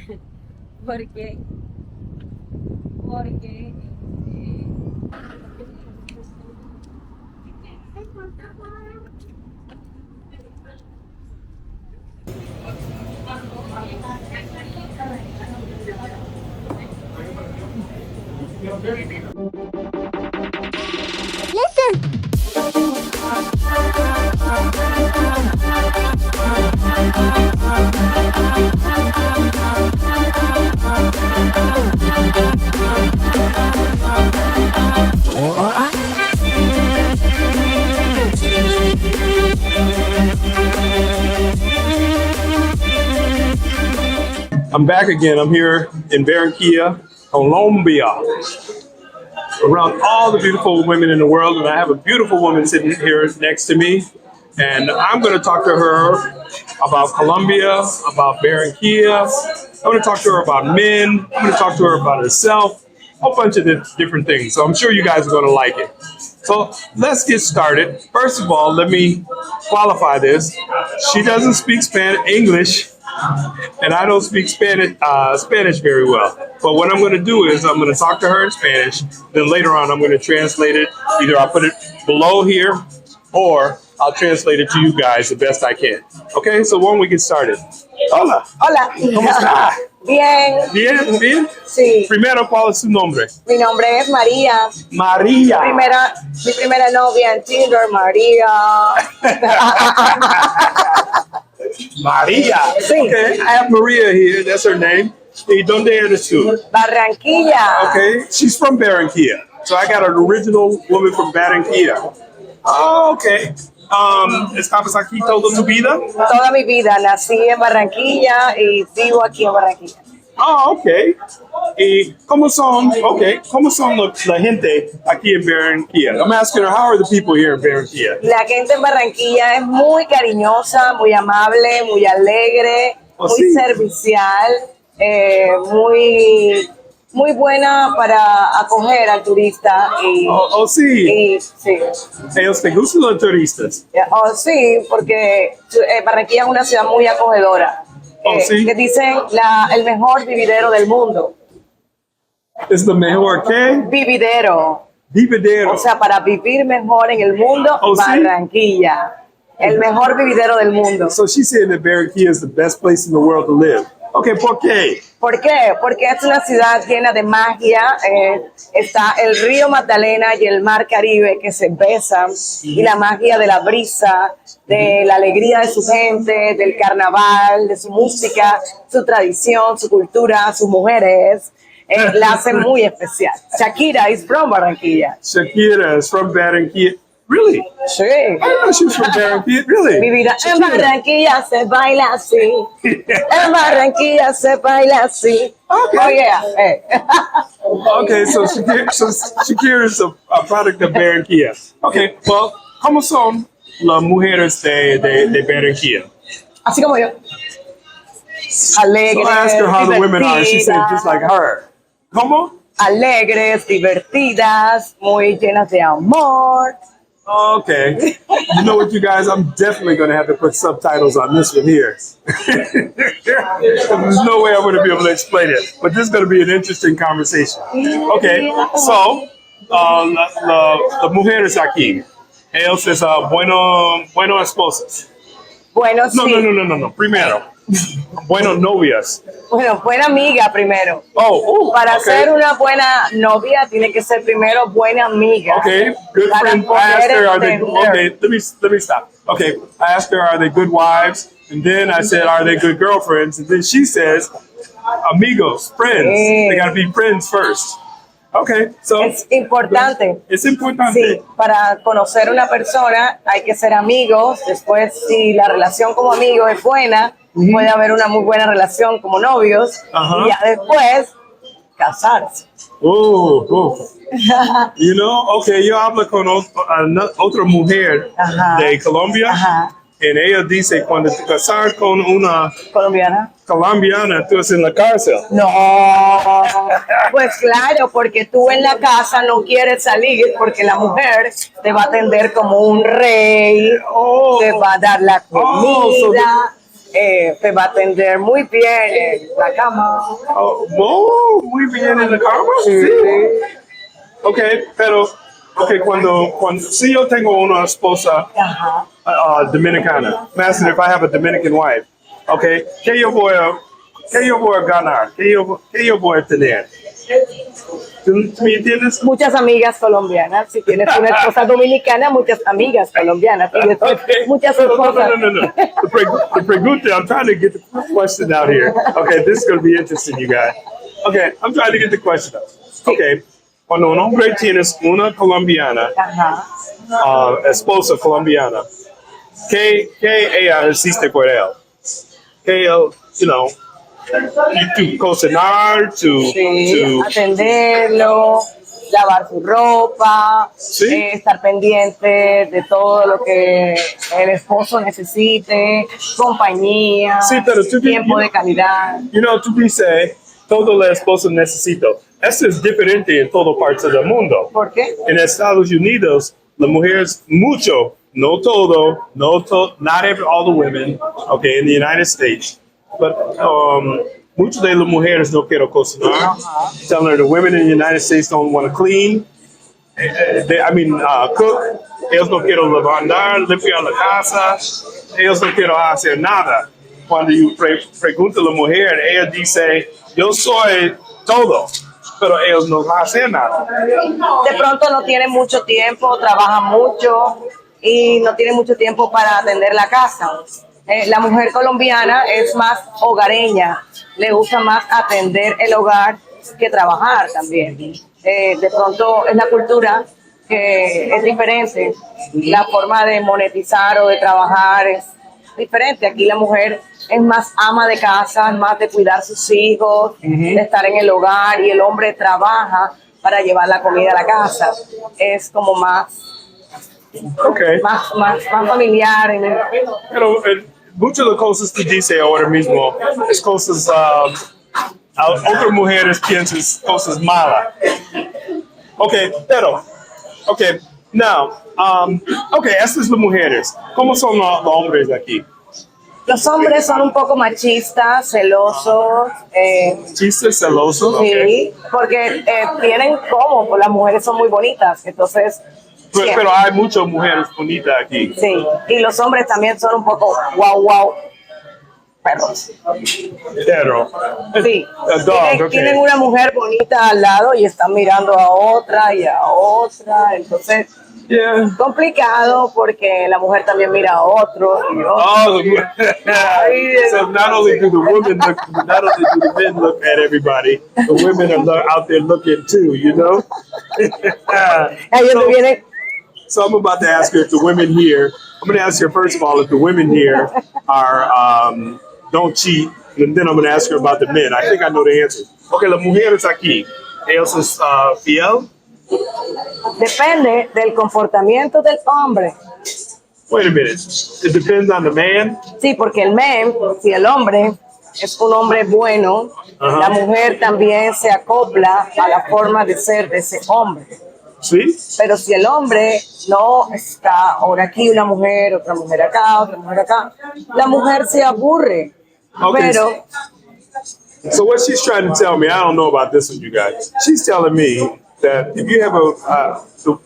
Porque, porque I'm back again. I'm here in Barranquilla, Colombia, around all the beautiful women in the world. And I have a beautiful woman sitting here next to me. And I'm going to talk to her about Colombia, about Barranquilla. I'm going to talk to her about men. I'm going to talk to her about herself, a whole bunch of different things. So I'm sure you guys are going to like it. So let's get started. First of all, let me qualify this. She doesn't speak English. And I don't speak Spanish very well. But what I'm going to do is I'm going to talk to her in Spanish. Then later on, I'm going to translate it. Either I'll put it below here or I'll translate it to you guys the best I can. Okay, so why don't we get started? Hola. Hola. ¿Cómo está? Bien. Bien, bien. Sí. Primero, ¿cuál es su nombre? Mi nombre es María. María. Mi primera novia en Tinder, María. María. Sí. Okay, I have Maria here. That's her name. ¿Y dónde eres tú? Barranquilla. Okay, she's from Barranquilla. So I got an original woman from Barranquilla. Oh, okay. ¿Estabas aquí toda tu vida? Toda mi vida nací en Barranquilla y vivo aquí en Barranquilla. Oh, okay. ¿Y cómo son la gente aquí en Barranquilla? I'm asking her, how are the people here in Barranquilla? La gente en Barranquilla es muy cariñosa, muy amable, muy alegre, Oh, muy sí. servicial, muy buena para acoger al turista Sí. y sí. ¿Ellos te gustan los turistas? Oh, sí, porque Barranquilla es una ciudad muy acogedora. Oh, sí. Que dicen el mejor vividero del mundo. ¿Es lo mejor que? Vividero. Vividero. O sea, para vivir mejor en el mundo, Oh, sí. Barranquilla. El mejor vividero del mundo. So she's saying that Barranquilla is the best place in the world to live. Okay, ¿por qué? ¿Por qué? Porque es una ciudad llena de magia. Está el río Magdalena y el mar Caribe que se besan. Y la magia de la brisa, de la alegría de su gente, del carnaval, de su música, su tradición, su cultura, sus mujeres. La hacen muy especial. Shakira is from Barranquilla. Shakira is from Barranquilla. Really? Sí. I didn't know she was from Barranquilla. Really? Mi vida en Barranquilla se baila así. En Barranquilla se baila así. Okay. Oh, yeah. Hey. Okay, so Shakira is a product of Barranquilla. Okay, well, ¿cómo son las mujeres de Barranquilla? Así como yo. Alegres, So I asked her how the women are. She said just like her. ¿Cómo? alegres, divertidas, muy llenas de amor. Okay. You know what, you guys? I'm definitely going to have to put subtitles on this one here. There's no way I'm going to be able to explain it. But this is going to be an interesting conversation. Okay. So, las mujeres aquí, ellos es buenos esposos. Bueno, No, sí. no. Primero, buenos novias. Bueno, buena amiga primero. Para okay. ser una buena novia tiene que ser primero buena amiga. Okay, good Para friend. I asked her, are they entender. okay? Let me stop. Okay, I asked her, are they good wives? And then I said, are they good girlfriends? And then she says, amigos, friends. Sí. They got to be friends first. Okay, so Es importante. it's importante. Sí, para conocer una persona hay que ser amigos. Después, si la relación como amigos es buena, puede haber una muy buena relación como novios. Ajá. Y ya después, casarse. You know, okay, yo hablo con otra mujer Ajá. de Colombia. Ajá. And ella dice, cuando te casas con una ¿Colombiana? colombiana, tú estás en la cárcel. No, pues claro, porque tú en la casa no quieres salir porque la mujer te va a atender como un rey, te va a dar la comida. te va a atender muy bien en la cama. Oh, muy bien en la cama. Sí. Okay, pero cuando si yo tengo una esposa Ajá. dominicana, imagine if I have a Dominican wife, okay, qué yo voy a ganar? Qué yo voy a tener? ¿Tú me entiendes? Muchas amigas colombianas. Si tienes una esposa dominicana, muchas amigas colombianas. Y después Okay. muchas No, esposas. no. The pregunta, I'm trying to get the question out here. Okay, this is going to be interesting, you guys. Okay, I'm trying to get the question out. Okay, cuando un hombre tiene una colombiana, Ajá. esposa colombiana, ¿qué ella existe por él? ¿Qué él, you know, to cocinar, Sí, to atenderlo, lavar su ropa, Sí. estar pendiente de todo lo que el esposo necesite, compañía, Sí, pero tú tiempo de calidad. You know, tú dices, todo la esposa necesito. Eso es diferente en todas partes del mundo. ¿Por qué? En Estados Unidos, las mujeres mucho, no todo, not all the women, okay, in the United States, but muchas de las mujeres no quieren cocinar. Telling her the women in the United States don't want to clean. Cook. Ellos no quieren levantar, limpiar la casa. Ellos no quieren hacer nada. Cuando yo pregunto a la mujer, ella dice, yo soy todo, pero ellos no hacen nada. De pronto no tiene mucho tiempo, trabaja mucho y no tiene mucho tiempo para atender la casa. La mujer colombiana es más hogareña, le gusta más atender el hogar que trabajar también. De pronto es la cultura que es diferente, la forma de monetizar o de trabajar es diferente. Aquí la mujer es más ama de casa, es más de cuidar sus hijos, de estar en el hogar, y el hombre trabaja para llevar la comida a la casa. Es como Okay. más familiar. Pero muchas de las cosas que dice ahora mismo es cosas, otras mujeres piensan cosas malas. Okay, now, estas son las mujeres. ¿Cómo son los hombres aquí? Los hombres son un poco machistas, celosos. Chistes, celosos, Sí, okay. porque tienen como, pues las mujeres son muy bonitas, entonces. Pero hay muchas mujeres bonitas aquí. Sí, y los hombres también son un poco wow, perros. Pero, Sí, a dog, tienen okay. una mujer bonita al lado y están mirando a otra y a otra, entonces Yeah. complicado porque la mujer también mira a otro. Y otro. Oh, so not only do the men look at everybody, the women are out there looking too, you know? Ellos te vienen, So I'm about to ask her if the women here, I'm going to ask her first of all if the women here are, don't cheat, and then I'm going to ask her about the men. I think I know the answer. Okay, las mujeres aquí, ellos es fiel? depende del comportamiento del hombre. Wait a minute. It depends on the man? Sí, porque si el hombre es un hombre bueno, Ajá. la mujer también se acopla a la forma de ser de ese hombre. ¿Sí? Pero si el hombre no está ahora aquí una mujer, otra mujer acá, la mujer se aburre. Okay. Pero So what she's trying to tell me, I don't know about this one, you guys. She's telling me that if you have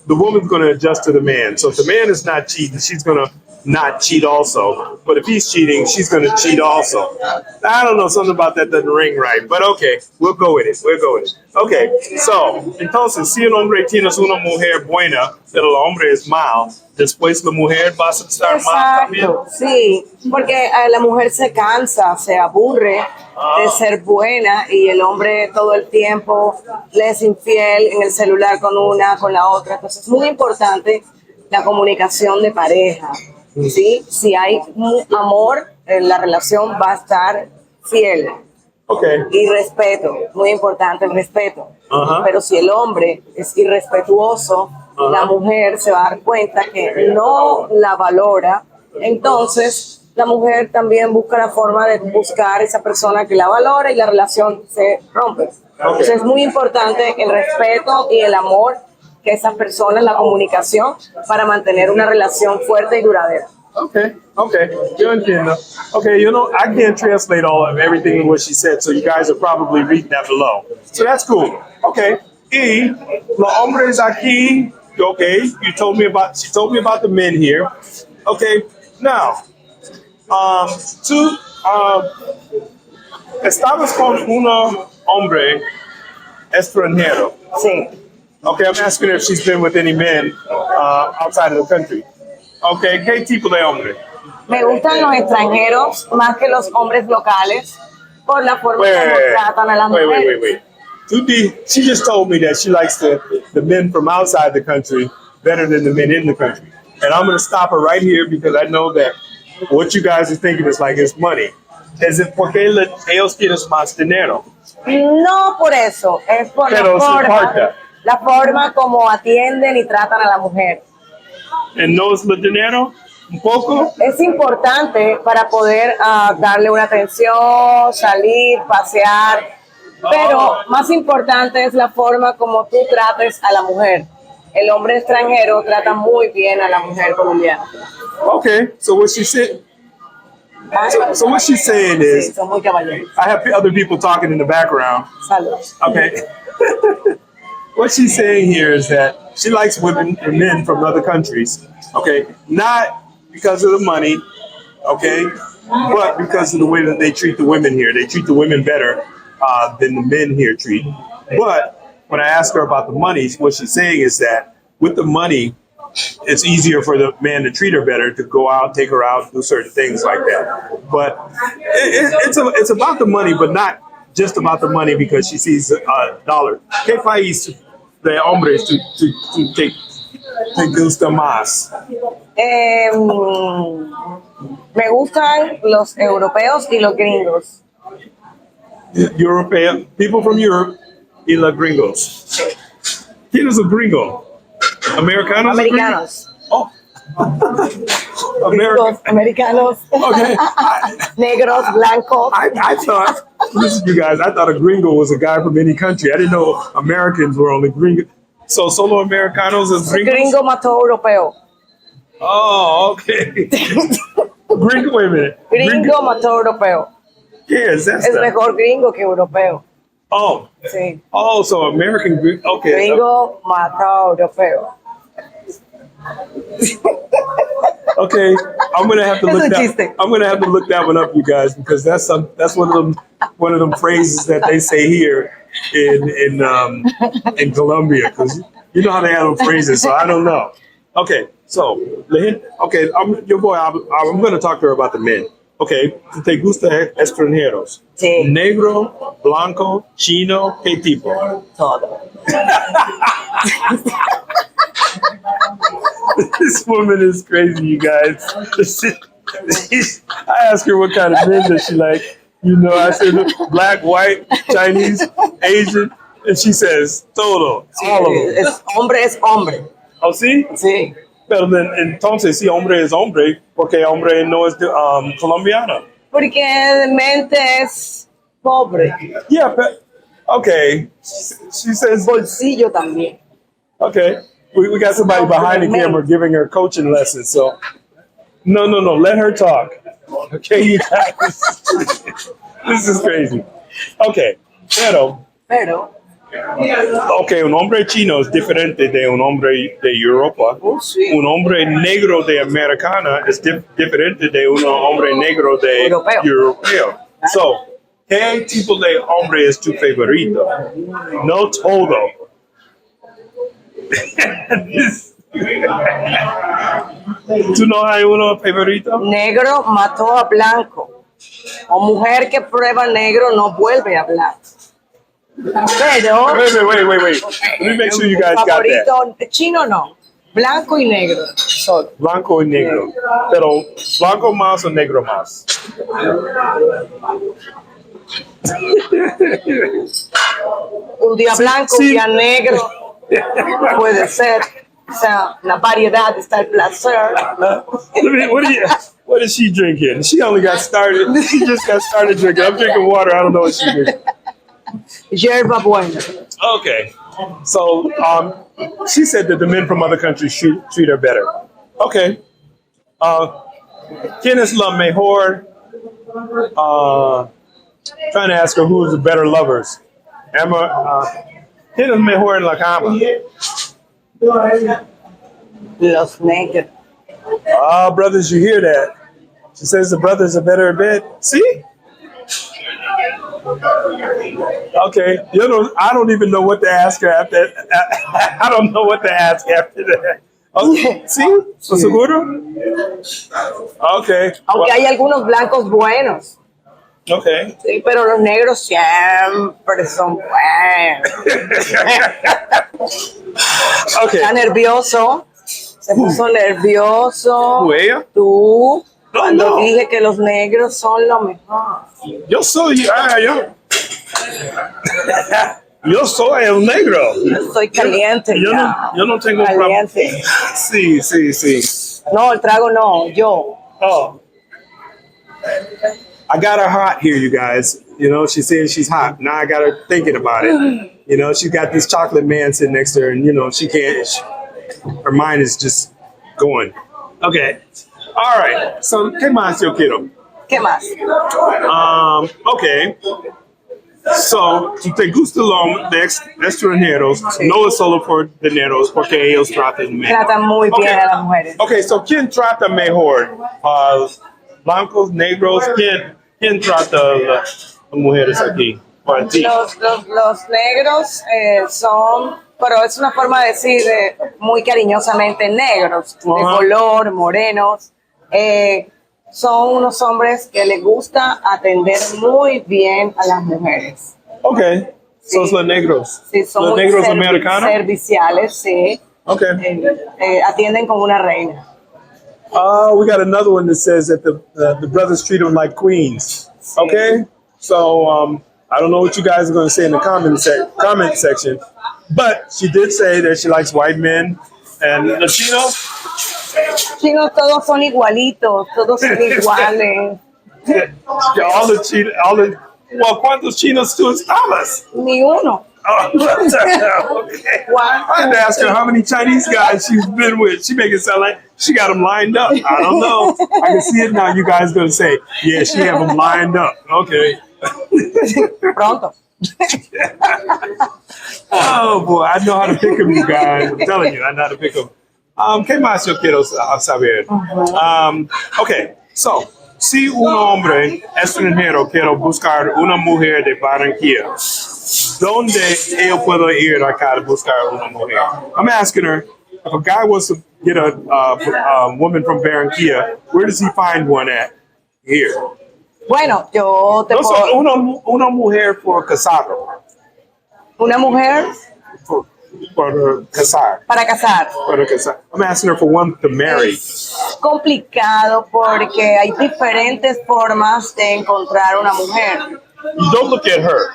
the woman's going to adjust to the man. So if the man is not cheating, she's going to not cheat also. But if he's cheating, she's going to cheat also. I don't know, something about that doesn't ring right. But okay, we'll go with it. Okay, so entonces, si el hombre tiene una mujer buena, pero el hombre es mal, después la mujer va a estar mal también. exacto, sí, porque la mujer se cansa, se aburre de ser buena y el hombre todo el tiempo le es infiel en el celular con una, con la otra. Entonces es muy importante la comunicación de pareja, ¿sí? Si hay amor, la relación va a estar fiel. Okay. Y respeto, muy importante el respeto. Ajá. Pero si el hombre es irrespetuoso, la mujer se va a dar cuenta que no la valora. Entonces, la mujer también busca la forma de buscar esa persona que la valora y la relación se rompe. Entonces, es muy importante el respeto y el amor que esas personas, la comunicación, para mantener una relación fuerte y duradera. Okay, okay, yo entiendo. Okay, you know, I can't translate all of everything in what she said, so you guys are probably reading that below. So that's cool. Okay, y los hombres aquí. Okay, she told me about the men here. Okay, now, tú, estabas con un hombre extranjero. Sí. Okay, I'm asking her if she's been with any men outside of the country. Okay, ¿qué tipo de hombre? Me gustan los extranjeros más que los hombres locales por la forma como tratan a las mujeres. Wait. She just told me that she likes the men from outside the country better than the men in the country. And I'm going to stop her right here because I know that what you guys are thinking is like it's money. Es porque ellos quieren más dinero. No por eso, es por Pero la forma como atienden y tratan a la mujer. ¿En no es el dinero? ¿Un poco? Es importante para poder darle una atención, salir, pasear, pero más importante es la forma como tú trates a la mujer. El hombre extranjero trata muy bien a la mujer colombiana. Okay, so what she said. So what she's saying is, Sí, son muy caballeros. I have other people talking in the background. Saludos. Okay. What she's saying here is that she likes women and men from other countries. Okay, not because of the money, okay, but because of the way that they treat the women here. They treat the women better than the men here treat. But when I ask her about the money, what she's saying is that with the money, it's easier for the man to treat her better, to go out, take her out, do certain things like that. But it's about the money, but not just about the money because she sees a dollar. ¿Qué país de hombres te gusta más? Me gustan los europeos y los gringos. European, people from Europe y los gringos. ¿Quién es el gringo? Americanos? Americanos. Oh. Gringos, americanos. Okay. Negros, blancos. I thought, listen, you guys, I thought a gringo was a guy from any country. I didn't know Americans were only gringo. So solo Americanos is gringos? Gringo mató europeo. Oh, okay. Gringo, wait a minute. Gringo mató europeo. Yes, that's Es mejor gringo que europeo. Oh. Sí. Oh, so American, okay. Gringo mató europeo. Okay, I'm gonna have to Es look un that. chiste. I'm gonna have to look that one up, you guys, because that's one of them phrases that they say here in Colombia, because you know how they have them phrases, so I don't know. Okay, so okay, I'm gonna talk to her about the men. Okay, ¿te gusta extranjeros? Sí. Negro, blanco, chino, ¿qué tipo? Todo. This woman is crazy, you guys. I asked her what kind of men does she like. You know, I said black, white, Chinese, Asian, and she says todo, all of them. Hombre es hombre. Oh, sí? Sí. Pero entonces, si hombre es hombre, porque hombre no es colombiano. Porque de mente es pobre. Yeah, but, okay. She says, Bolsillo también. okay. We got somebody behind the camera giving her coaching lessons, so no, let her talk. Okay, you guys. This is crazy. Okay, pero okay, un hombre chino es diferente de un hombre de Europa. Sí. Un hombre negro de Americana es diferente de un hombre negro de europeo. So, ¿qué tipo de hombre es tu favorito? No todo. ¿Tú no hay uno favorito? Negro mató a blanco. O mujer que prueba negro no vuelve a hablar. Pero Wait. Let me make sure you guys got that. favorito chino no. Blanco y negro. Solo. Blanco y negro. Pero, ¿blanco más o negro más? Un día blanco, un Sí. día negro. Puede ser. O sea, la variedad está el placer. What is she drinking? She only got started. She just got started drinking. I'm drinking water. I don't know what she's drinking. Yerba buena. Okay. So, she said that the men from other countries treat her better. Okay. ¿Quién es la mejor? Trying to ask her who's the better lovers. ¿Quién es mejor en la cama? Los negros. Ah, brothers, you hear that? She says the brothers are better in bed. See? Okay, I don't even know what to ask her after. I don't know what to ask after that. Okay, ¿sí? ¿Estás seguro? Okay. Aunque hay algunos blancos buenos. Okay. Sí, pero los negros siempre son buenos. Okay. Está nervioso. Se puso nervioso. ¿Tú, ella? Tú. No, Cuando no. dije que los negros son lo mejor. Yo soy el negro. Estoy caliente. Yo no tengo problema. Caliente. Sí, sí, sí. No, el trago no, yo. Oh. I got her hot here, you guys. She's saying she's hot. Now I got her thinking about it. She's got this chocolate man sitting next to her, and she can't. Her mind is just going. Okay. All right. So, ¿qué más yo quiero? ¿Qué más? Okay. So, si te gusta de extranjeros, no es solo por dineros, porque ellos tratan mejor. Tratan muy bien a las mujeres. Okay, so ¿quién trata mejor? Blancos, negros, ¿quién trata a las mujeres aquí? Para ti. Los negros son, pero es una forma de decir muy cariñosamente negros, de color, morenos. Son unos hombres que les gusta atender muy bien a las mujeres. Okay, Sí. son los negros. Sí, son los muy negros americanos. serviciales, sí. Okay. Atienden como una reina. We got another one that says that the brothers treat them like queens. Okay, so I don't know what you guys are going to say in the comment section, but she did say that she likes white men and Latinos. Chinos todos son igualitos, todos son iguales. Well, ¿cuántos chinos tú estabas? Ni uno. Okay. I had to ask her how many Chinese guys she's been with. She make it sound like she got them lined up. I don't know. I can see it now. You guys gonna say, yeah, she have them lined up. Okay. Pronto. Oh boy, I know how to pick them, you guys. I'm telling you, I know how to pick them. ¿Qué más yo quiero saber? Okay, so, si un hombre extranjero quiere buscar una mujer de Barranquilla, ¿dónde él puede ir acá a buscar una mujer? I'm asking her, if a guy wants to get a woman from Barranquilla, where does he find one at? Here. Bueno, yo te No, puedo... una mujer por casado. Una mujer Por casar. para casar. Para casar. I'm asking her for one to marry. Es complicado porque hay diferentes formas de encontrar una mujer. You don't look at her.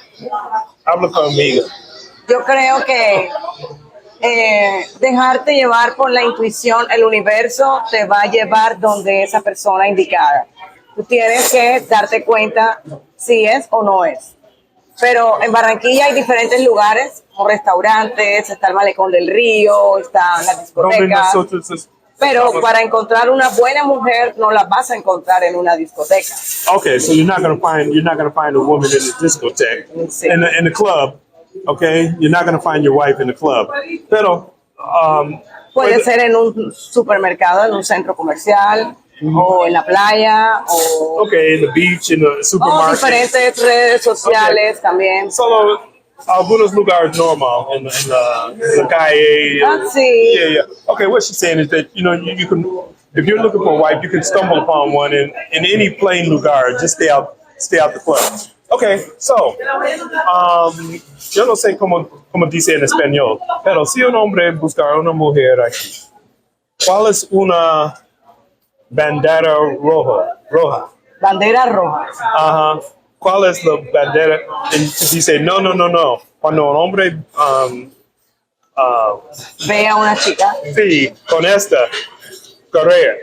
Habla conmigo. Yo creo que dejarte llevar por la intuición, el universo te va a llevar donde esa persona indicada. Tú tienes que darte cuenta si es o no es. Pero en Barranquilla hay diferentes lugares, como restaurantes, está el Malecón del Río, están las discotecas. Pero para encontrar una buena mujer no la vas a encontrar en una discoteca. Okay, so you're not gonna find a woman in the discotheque, Sí. in the club. Okay, you're not gonna find your wife in the club. Pero Puede ser en un supermercado, en un centro comercial, o en la playa, o okay, in the beach, in the supermarket. diferentes redes sociales también. Solo algunos lugares normal in the calle. Sí. Yeah. Okay, what she's saying is that you can, if you're looking for a wife, you can stumble upon one in any plain lugar. Just stay out the club. Okay, so yo no sé cómo dice en español, pero si un hombre busca una mujer aquí, ¿cuál es una bandera roja? Bandera roja. Ajá. ¿Cuál es la bandera? Dice no. Cuando un hombre Ve a una chica. sí, con esta correa.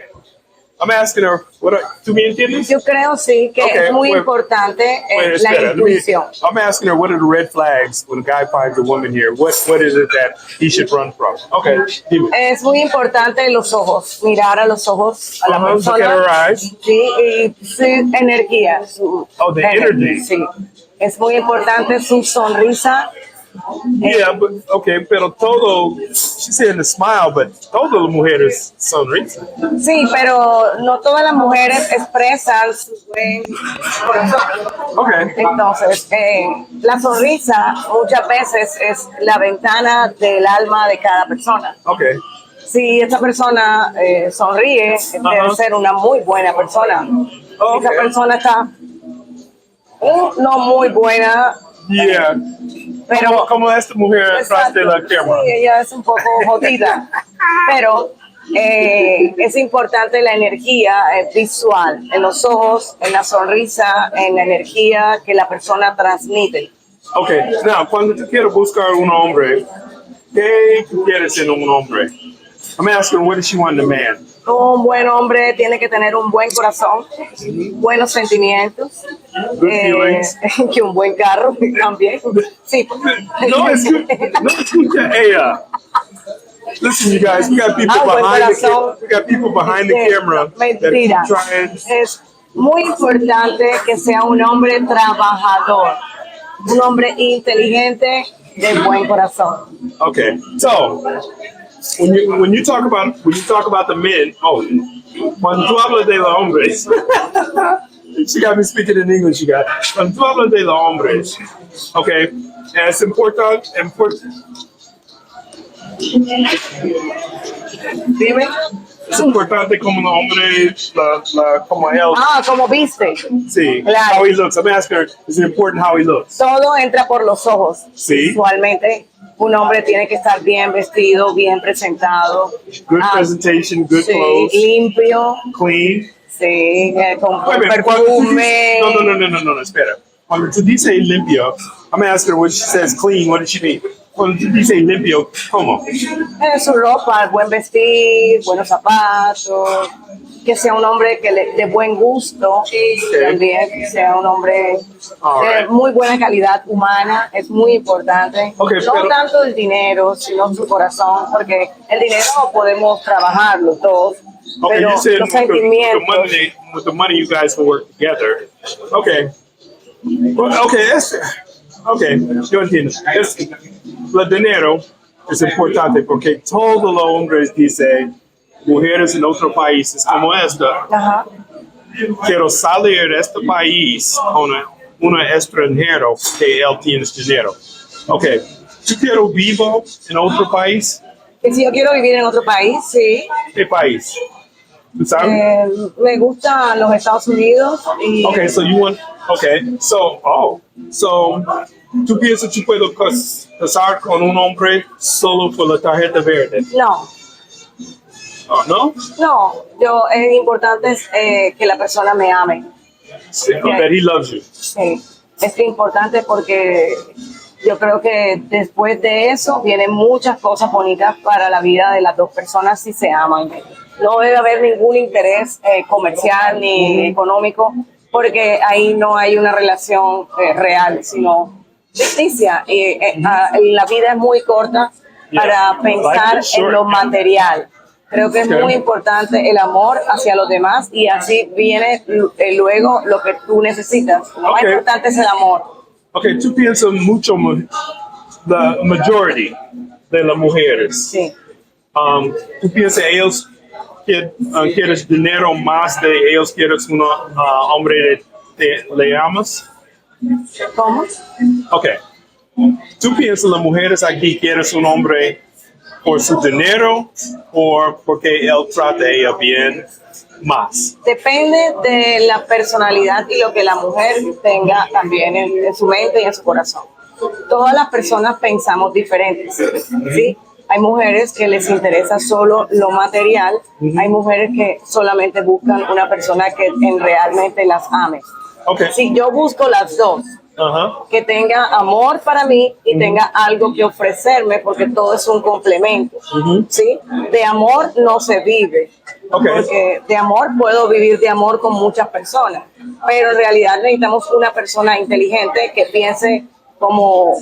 I'm asking her, ¿tú me entiendes? Yo creo sí que Okay, es muy wait, importante wait, la espera, intuición. I'm asking her, what are the red flags when a guy finds a woman here? What is it that he should run from? Okay, dime. Es muy importante los ojos, mirar a los ojos a la Look at her persona. eyes. Sí, y su energía. Oh, the energy. Sí. Es muy importante su sonrisa. Yeah, but okay, pero todo, she's saying the smile, but todas las mujeres sonrisa. Sí, pero no todas las mujeres expresan su buen corazón. Okay. Entonces, la sonrisa muchas veces es la ventana del alma de cada persona. Okay. Si esta persona sonríe, debe ser una muy buena persona. Okay. Esa persona está no muy buena, Yeah. pero Como esta mujer atrás de la cámara. sí, ella es un poco jodida, pero es importante la energía visual, en los ojos, en la sonrisa, en la energía que la persona transmite. Okay, now, cuando tú quieres buscar un hombre, ¿qué tú quieres en un hombre? I'm asking, what does she want in a man? Un buen hombre tiene que tener un buen corazón, buenos sentimientos, Good feelings. que un buen carro también. Sí. No, it's good. No, it's good. Hey, listen, you guys, we got people buen behind the corazón. we got people behind the camera that Mentira. keep trying. Es muy importante que sea un hombre trabajador, un hombre inteligente de buen corazón. Okay, so when you talk about the men, cuando tú hablas de los hombres, she got me speaking in English. You got cuando tú hablas de los hombres, okay, es importante. Dime. Es importante como un hombre, como él. Como viste. Sí, Claro. how he looks. I'm asking her, is it important how he looks? Todo entra por los ojos. Sí. Visualmente, un hombre tiene que estar bien vestido, bien presentado. Good presentation, good Sí, clothes, limpio. clean. Sí, con Wait a minute, perfume. no, espera. Cuando tú dices limpio, I'm gonna ask her when she says clean, what does she mean? Cuando tú dices limpio, ¿cómo? Su ropa, buen vestir, buenos zapatos, que sea un hombre de buen gusto, también que sea un hombre de muy buena calidad humana, es muy importante. Okay, No pero- tanto el dinero, sino su corazón, porque el dinero podemos trabajarlo todos, Okay, pero you said los sentimientos. with the money you guys can work together. Okay. Well, okay, yo entiendo. El dinero es importante porque todos los hombres dicen, mujeres en otros países como esta, Ajá. quiero salir de este país con un extranjero que él tiene dinero. Okay, ¿tú quiero vivo en otro país? Que si yo quiero vivir en otro país, sí. ¿Qué país? ¿Tú sabes? Me gustan los Estados Unidos y Okay, so you want, so tú piensas que puedo casar con un hombre solo por la tarjeta verde? no. Oh, ¿no? No, es importante que la persona me ame. Sí, that he loves you. Sí, es importante porque yo creo que después de eso vienen muchas cosas bonitas para la vida de las dos personas si se aman. No debe haber ningún interés comercial ni económico porque ahí no hay una relación real, sino ficticia. La vida es muy corta para pensar en lo material. Creo que es muy importante el amor hacia los demás y así viene luego lo que tú necesitas. Lo más importante es el amor. Okay, tú piensas mucho, la majority de las mujeres. Sí. Tú piensas ellos quieres dinero más de ellos quieres un hombre le amas? ¿Cómo? Okay. ¿Tú piensas las mujeres aquí quieres un hombre por su dinero o porque él trata a ella bien más? Depende de la personalidad y lo que la mujer tenga también en su mente y en su corazón. Todas las personas pensamos diferentes, ¿sí? Hay mujeres que les interesa solo lo material, hay mujeres que solamente buscan una persona que realmente las ame. Okay. Si yo busco las dos, que tenga amor para mí y tenga algo que ofrecerme, porque todo es un complemento, ¿sí? De amor no se vive, porque de amor puedo vivir de amor con muchas personas, pero en realidad necesitamos una persona inteligente que piense como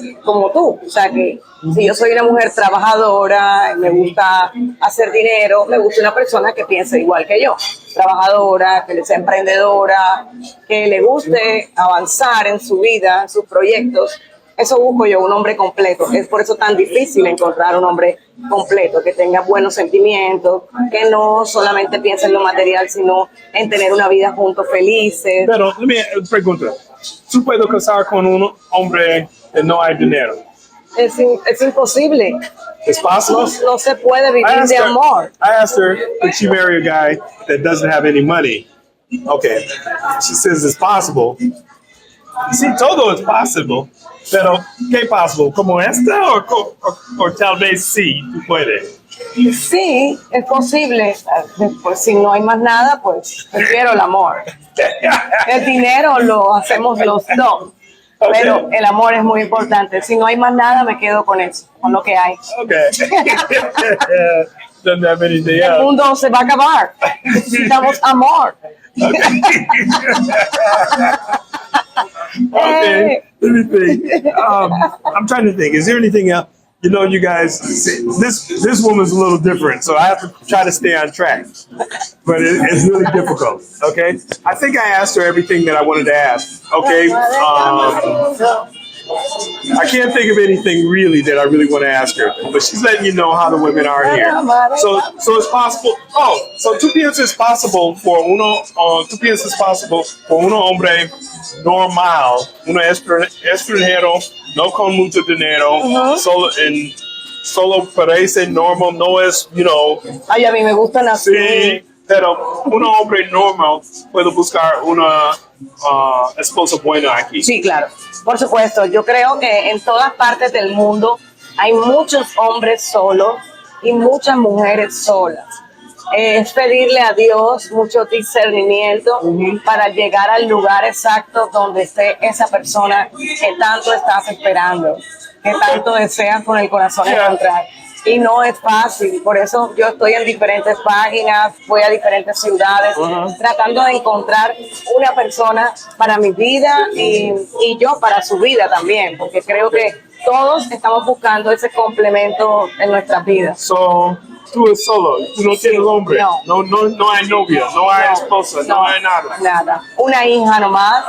tú. O sea, que si yo soy una mujer trabajadora, me gusta hacer dinero, me gusta una persona que piense igual que yo, trabajadora, que sea emprendedora, que le guste avanzar en su vida, en sus proyectos. Eso busco yo, un hombre completo. Es por eso tan difícil encontrar un hombre completo, que tenga buenos sentimientos, que no solamente piense en lo material, sino en tener una vida juntos felices. Pero me pregunta, ¿tú puedes casar con un hombre que no hay dinero? Es imposible. It's possible? No se puede vivir de amor. I asked her, could she marry a guy that doesn't have any money? Okay, she says it's possible. Sí, todo es posible, pero ¿qué possible? ¿Como esta o tal vez sí, tú puedes? Sí, es posible. Pues si no hay más nada, pues prefiero el amor. El dinero lo hacemos los dos, pero el amor es muy importante. Si no hay más nada, me quedo con eso, con lo que hay. Okay. Doesn't have anything El else. mundo se va a acabar. Necesitamos amor. Okay, let me think. I'm trying to think. Is there anything else? You know, you guys, this woman's a little different, so I have to try to stay on track. But it's really difficult. Okay, I think I asked her everything that I wanted to ask. Okay, I can't think of anything really that I really want to ask her, but she's letting you know how the women are here. So it's possible. Oh, so tú piensas es possible for uno. Tú piensas es possible for uno hombre normal, uno extranjero, no con mucho dinero, solo parece normal, no es, you know. Ay, a mí me gustan así. Sí, pero un hombre normal puede buscar una esposa buena aquí. Sí, claro. Por supuesto, yo creo que en todas partes del mundo hay muchos hombres solos y muchas mujeres solas. Es pedirle a Dios mucho discernimiento para llegar al lugar exacto donde esté esa persona que tanto estás esperando, que tanto deseas con el corazón encontrar. Y no es fácil, por eso yo estoy en diferentes páginas, voy a diferentes ciudades, tratando de encontrar una persona para mi vida y yo para su vida también, porque creo que todos estamos buscando ese complemento en nuestras vidas. So, tú eres solo, tú no tienes hombre, no hay novia, no hay esposa, no hay nada. Nada, una hija nomás.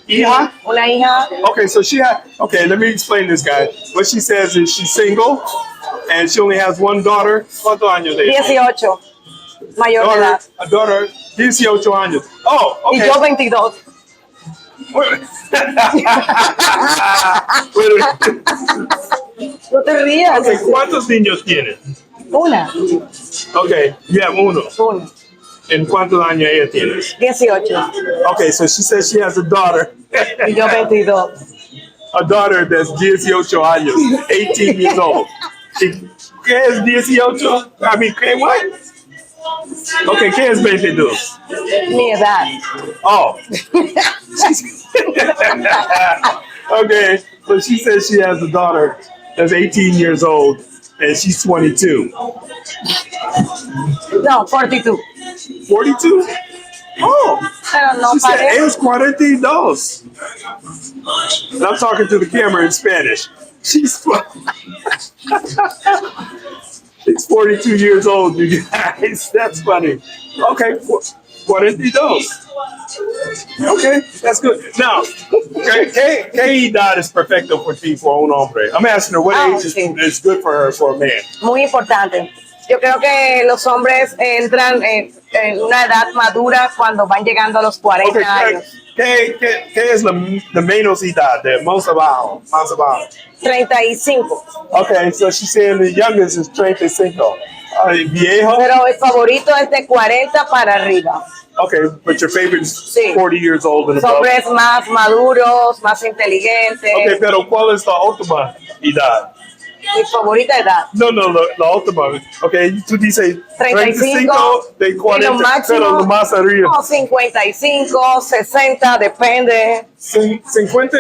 Hija? Una hija. Okay, so okay, let me explain this, guy. What she says is she's single and she only has one daughter. ¿Cuántos años de ella? 18, mayor de edad. A daughter, 18 años. Oh, okay. Y yo 22. No te rías. Okay, ¿cuántos niños tienes? Una. Okay, yeah, uno. Una. ¿En cuántos años ella tiene? 18. Okay, so she says she has a daughter. Y yo 22. A daughter that's 18 años, 18 years old. ¿Qué es 18? I mean, ¿qué what? Okay, ¿qué es 22? Mi edad. Oh. Okay, so she says she has a daughter that's 18 years old and she's 22. No, 42. 42? Oh. Pero no She said, parece. es 42. And I'm talking to the camera in Spanish. She's 42 years old, you guys. That's funny. Okay, 42. Okay, that's good. Now, ¿qué edad es perfecto for ti, for un hombre? I'm asking her what age is good for her, for a man. Muy importante. Yo creo que los hombres entran en una edad madura cuando van llegando a los 40 años. ¿Qué es la menos edad, de más abajo? 35. Okay, so she's saying the youngest is 35. Viejo? Pero el favorito es de 40 para arriba. Okay, but your favorite is Sí. 40 years old and Los above. hombres más maduros, más inteligentes. Okay, pero ¿cuál es la última edad? Mi favorita edad. No, la última. Ok, tú dices 35 de y 40, lo máximo, pero lo más arriba. no, 55, 60, depende. 50.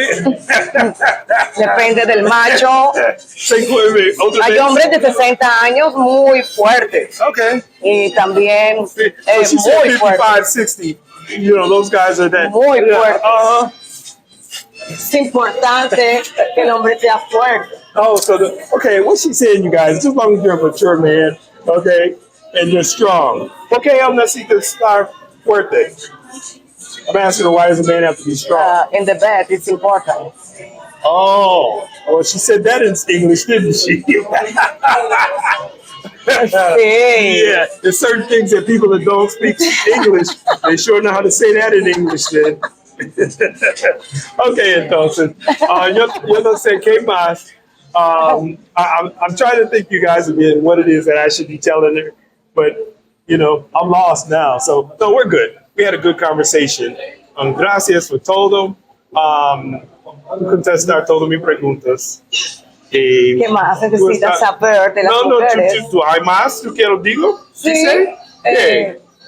Depende del macho. 50, otra Hay vez. hombres de 60 años muy fuertes. Okay. Y también So she said muy 55, fuertes. 60. You know, those guys are that. Muy fuertes. Uh-huh. Es importante que el hombre sea fuerte. Oh, okay, what she's saying, you guys, as long as you're a mature man, okay, and you're strong. Okay, I'm not seeing this star fuerte. I'm asking her, why does a man have to be strong? In the bed, it's important. Oh, well, she said that in English, didn't she? Yeah, there's certain things that people that don't speak English, they sure know how to say that in English then. Okay, entonces, yo no sé qué más. I'm trying to think, you guys, again, what it is that I should be telling her, but, you know, I'm lost now. So, no, we're good. We had a good conversation. Gracias por todo. Contestar todas mis preguntas. ¿Qué más necesitas saber de las mujeres? ¿Tú hay más? ¿Tú quiero digo? Sí.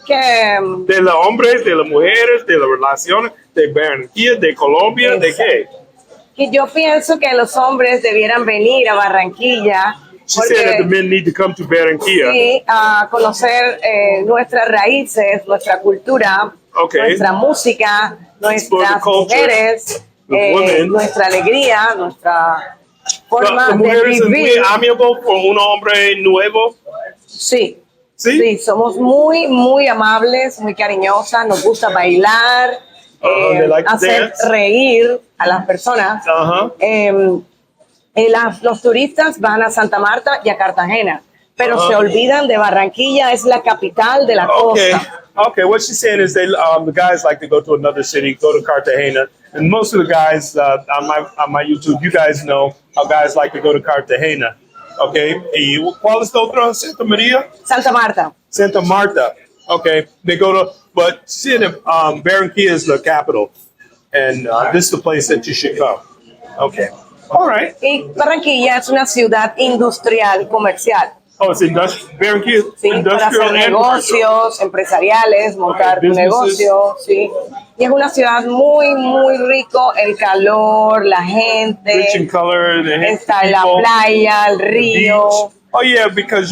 ¿Qué? De los hombres, de las mujeres, de las relaciones, de Barranquilla, de Colombia, ¿de qué? Y yo pienso que los hombres debieran venir a Barranquilla. She said that the men need to come to Barranquilla. Sí, a conocer nuestras raíces, nuestra cultura, nuestra música, nuestras mujeres, nuestra alegría, nuestra forma ¿Las mujeres de vivir. son muy amiables con un hombre nuevo? Sí. ¿Sí? Sí, somos muy, muy amables, muy cariñosas, nos gusta bailar, hacer reír a las personas. Los turistas van a Santa Marta y a Cartagena, pero se olvidan de Barranquilla, es la capital de la costa. Okay, what she's saying is the guys like to go to another city, go to Cartagena, and most of the guys on my YouTube, you guys know how guys like to go to Cartagena. Okay, y ¿cuál es la otra? Santa Maria? Santa Marta. Santa Marta. Okay, they go to, but see, Barranquilla is the capital, and this is the place that you should come. Okay, all right. Y Barranquilla es una ciudad industrial, comercial. Oh, it's Barranquilla, sí, para hacer negocios empresariales, montar tu negocio, sí. Y es una ciudad muy, muy rico, el calor, la gente, rich in color, está la playa, el río. Oh yeah, because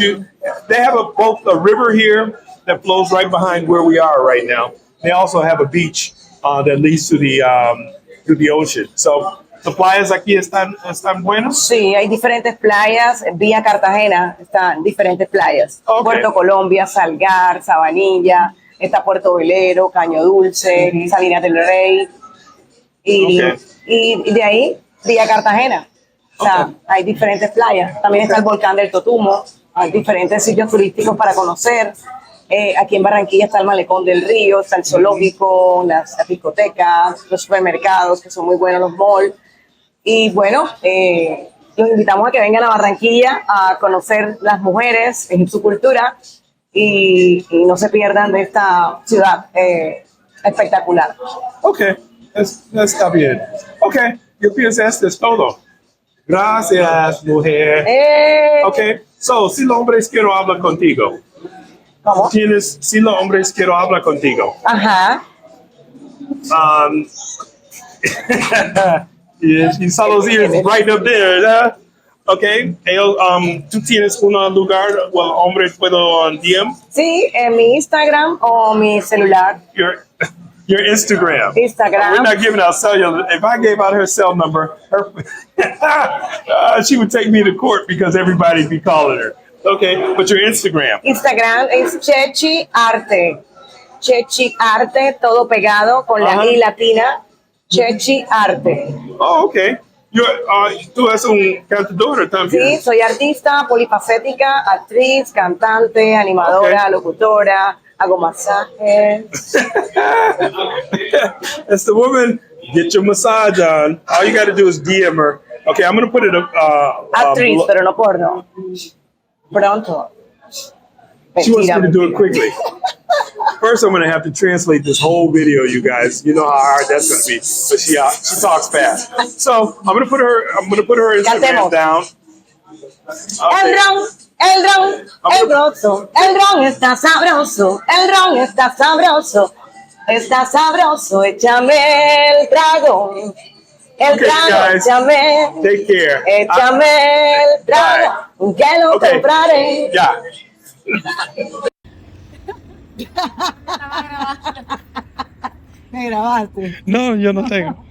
they have both a river here that flows right behind where we are right now. They also have a beach that leads to the ocean. So ¿las playas aquí están buenas? Sí, hay diferentes playas. Vía Cartagena están diferentes playas. Okay. Puerto Colombia, Salgar, Sabanilla, está Puerto Velero, Caño Dulce, Salinas del Rey. Y de ahí, vía Cartagena. O sea, hay diferentes playas. También está el volcán del Totumo. Hay diferentes sitios turísticos para conocer. Aquí en Barranquilla está el Malecón del Río, está el zoológico, las discotecas, los supermercados, que son muy buenos, los malls. Y bueno, los invitamos a que vengan a Barranquilla a conocer las mujeres en su cultura y no se pierdan de esta ciudad espectacular. Ok, está bien. Ok, yo pienso esto es todo. Gracias, mujer. Ok, so, si los hombres quiero hablar contigo. ¿Cómo? Si los hombres quiero hablar contigo. Ajá. Y Salos is right up there, ¿verdad? Okay. ¿Tú tienes un lugar donde hombres puedo DM? Sí, en mi Instagram o mi celular. Your Instagram. Instagram. We're not giving out cellular. If I gave out her cell number, she would take me to court because everybody'd be calling her. Okay, but your Instagram. Instagram es Chechi Arte. Chechi Arte, todo pegado con la I latina. Chechi Arte. Oh, okay. Tú eres un cantadora también. Sí, soy artista, polifacética, actriz, cantante, animadora, locutora, hago masajes. As the woman, get your massage on. All you got to do is DM her. Okay, I'm going to put it actriz, pero no porno. Pronto. She wants me to do it quickly. First, I'm going to have to translate this whole video, you guys. You know how hard that's going to be. But she talks fast. So I'm going to put her Instagram down. El ron, el broso, el ron está sabroso, el ron está sabroso, échame el trago, el Okay, trago, guys. échame, Take care. échame el trago, que lo Okay. compraré. Ya. Me grabaste. No, yo no tengo.